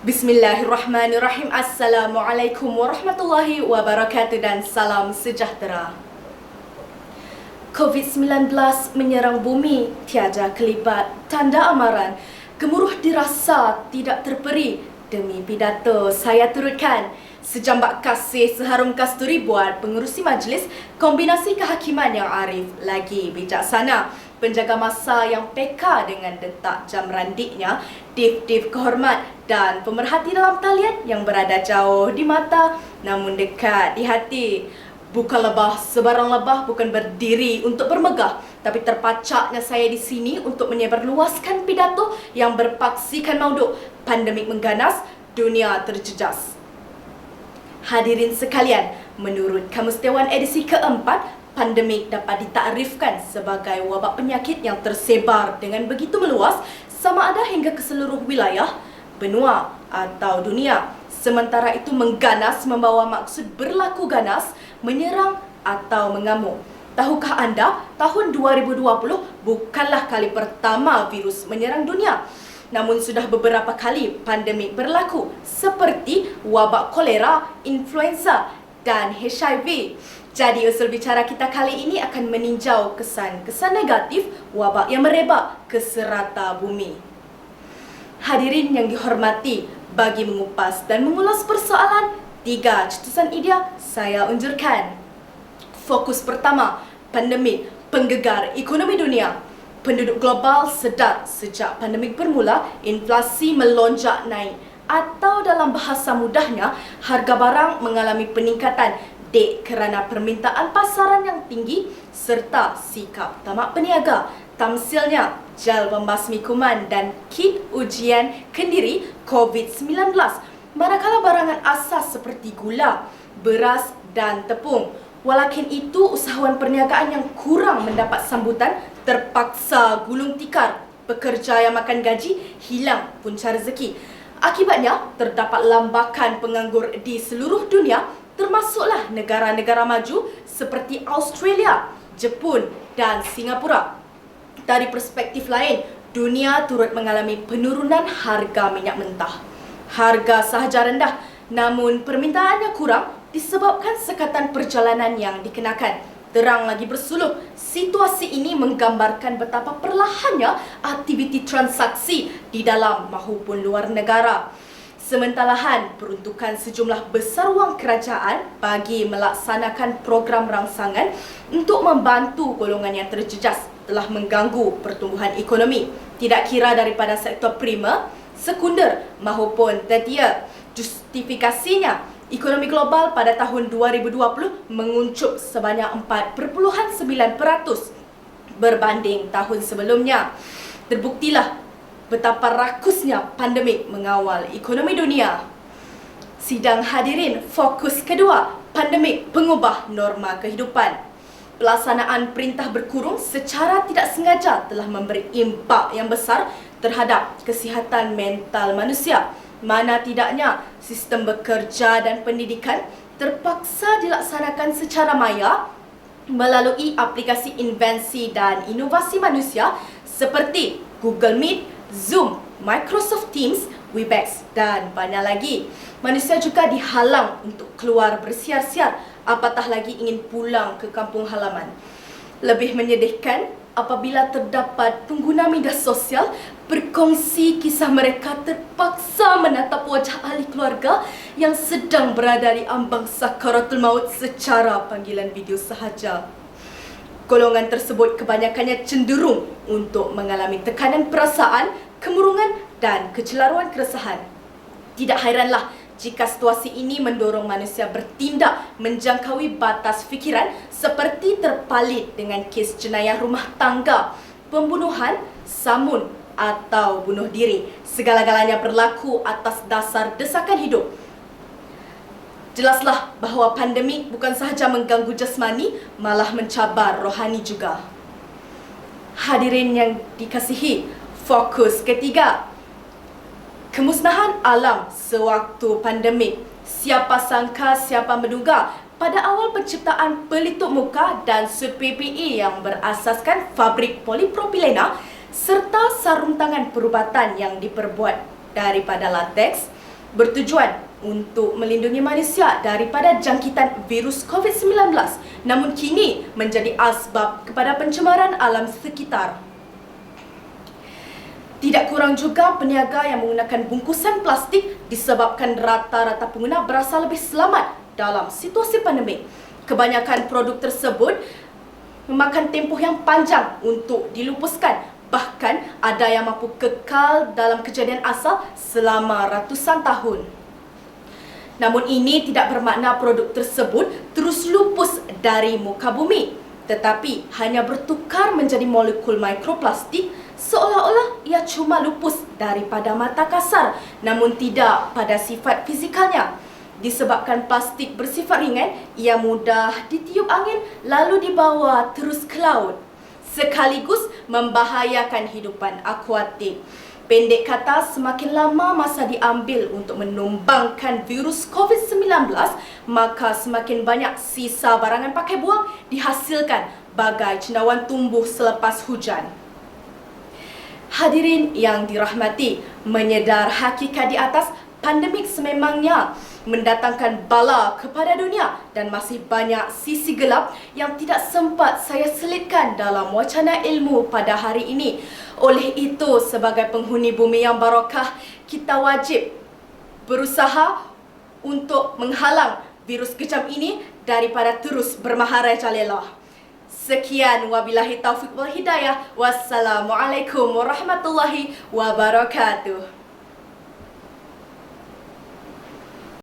Bismillahirrahmanirrahim. Assalamualaikum warahmatullahi wabarakatuh dan salam sejahtera. COVID-19 menyerang bumi tiada kelibat, tanda amaran. Gemuruh dirasa tidak terperi. Demi pidato saya turutkan sejambak kasih seharum kasturi buat pengerusi majlis, kombinasi kehakiman yang arif lagi bijaksana, penjaga masa yang peka dengan detak jam randiknya, div-div kehormat dan pemerhati dalam talian yang berada jauh di mata namun dekat di hati. Bukan lebah, sebarang lebah bukan berdiri untuk bermegah, tapi terpacaknya saya di sini untuk menyebarluaskan pidato yang berpaksikan mauduk pandemik mengganas, dunia terjejas. Hadirin sekalian, menurut Kamus Dewan edisi keempat, pandemik dapat ditakrifkan sebagai wabak penyakit yang tersebar dengan begitu meluas sama ada hingga ke seluruh wilayah, benua atau dunia. Sementara itu mengganas membawa maksud berlaku ganas, menyerang atau mengamuk. Tahukah anda, tahun 2020 bukanlah kali pertama virus menyerang dunia. Namun sudah beberapa kali pandemik berlaku seperti wabak kolera, influenza dan HIV. Jadi usul bicara kita kali ini akan meninjau kesan-kesan negatif wabak yang merebak ke serata bumi. Hadirin yang dihormati, bagi mengupas dan mengulas persoalan, 3 cetusan idea saya unjurkan. Fokus pertama, pandemik penggegar ekonomi dunia. Penduduk global sedar sejak pandemik bermula, inflasi melonjak naik atau dalam bahasa mudahnya, harga barang mengalami peningkatan kerana permintaan pasaran yang tinggi serta sikap tamak peniaga. Tamsilnya, gel pembasmi kuman dan kit ujian kendiri COVID-19. Manakala barangan asas seperti gula, beras dan tepung. Walakin itu, usahawan perniagaan yang kurang mendapat sambutan terpaksa gulung tikar. Pekerja yang makan gaji hilang punca rezeki. Akibatnya, terdapat lambakan penganggur di seluruh dunia, termasuklah negara-negara maju seperti Australia, Jepun dan Singapura. Dari perspektif lain, dunia turut mengalami penurunan harga minyak mentah. Harga sahaja rendah, namun permintaannya kurang disebabkan sekatan perjalanan yang dikenakan. Terang lagi bersuluh, situasi ini menggambarkan betapa perlahannya aktiviti transaksi di dalam maupun luar negara. Sementalahan, peruntukan sejumlah besar wang kerajaan bagi melaksanakan program rangsangan untuk membantu golongan yang terjejas telah mengganggu pertumbuhan ekonomi, tidak kira daripada sektor primer, sekunder maupun tertier. Justifikasinya, ekonomi global pada tahun 2020 menguncup sebanyak 4.9% berbanding tahun sebelumnya. Terbuktilah betapa rakusnya pandemik mengawal ekonomi dunia. Sidang hadirin, fokus kedua, pandemik pengubah norma kehidupan. Pelaksanaan perintah berkurung secara tidak sengaja telah memberi impak yang besar terhadap kesihatan mental manusia. Mana tidaknya, sistem bekerja dan pendidikan terpaksa dilaksanakan secara maya melalui aplikasi invensi dan inovasi manusia seperti Google Meet, Zoom, Microsoft Teams, Webex dan banyak lagi. Manusia juga dihalang untuk keluar bersiar-siar, apatah lagi ingin pulang ke kampung halaman. Lebih menyedihkan apabila terdapat pengguna media sosial berkongsi kisah mereka terpaksa menatap wajah ahli keluarga yang sedang berada di ambang sakaratul maut secara panggilan video sahaja. Golongan tersebut kebanyakannya cenderung untuk mengalami tekanan perasaan, kemurungan dan kecelaruan keresahan. Tidak hairanlah jika situasi ini mendorong manusia bertindak menjangkaui batas fikiran seperti terpalit dengan kes jenayah rumah tangga, pembunuhan, samun atau bunuh diri. Segala-galanya berlaku atas dasar desakan hidup. Jelaslah bahawa pandemik bukan sahaja mengganggu jasmani, malah mencabar rohani juga. Hadirin yang dikasihi, fokus ketiga, kemusnahan alam sewaktu pandemik. Siapa sangka, siapa menduga pada awal penciptaan pelitup muka dan sut PPE yang berasaskan fabrik polipropilena serta sarung tangan perubatan yang diperbuat daripada lateks, bertujuan untuk melindungi manusia daripada jangkitan virus COVID-19, namun kini menjadi asbab kepada pencemaran alam sekitar. Tidak kurang juga peniaga yang menggunakan bungkusan plastik disebabkan rata-rata pengguna berasa lebih selamat dalam situasi pandemik. Kebanyakan produk tersebut memakan tempoh yang panjang untuk dilupuskan. Bahkan ada yang mampu kekal dalam kejadian asal selama ratusan tahun. Namun ini tidak bermakna produk tersebut terus lupus dari muka bumi, tetapi hanya bertukar menjadi molekul mikroplastik seolah-olah ia cuma lupus daripada mata kasar, namun tidak pada sifat fizikalnya. Disebabkan plastik bersifat ringan, ia mudah ditiup angin lalu dibawa terus ke laut, sekaligus membahayakan hidupan akuatik. Pendek kata, semakin lama masa diambil untuk menumbangkan virus COVID-19, maka semakin banyak sisa barangan pakai buang dihasilkan bagai cendawan tumbuh selepas hujan. Hadirin yang dirahmati, menyedar hakikat di atas, pandemik sememangnya mendatangkan bala kepada dunia dan masih banyak sisi gelap yang tidak sempat saya selitkan dalam wacana ilmu pada hari ini. Oleh itu, sebagai penghuni bumi yang barakah, kita wajib berusaha untuk menghalang virus kejam ini daripada terus bermaharajalela. Sekian, wabillahi taufiq wal hidayah. Wassalamualaikum warahmatullahi wabarakatuh.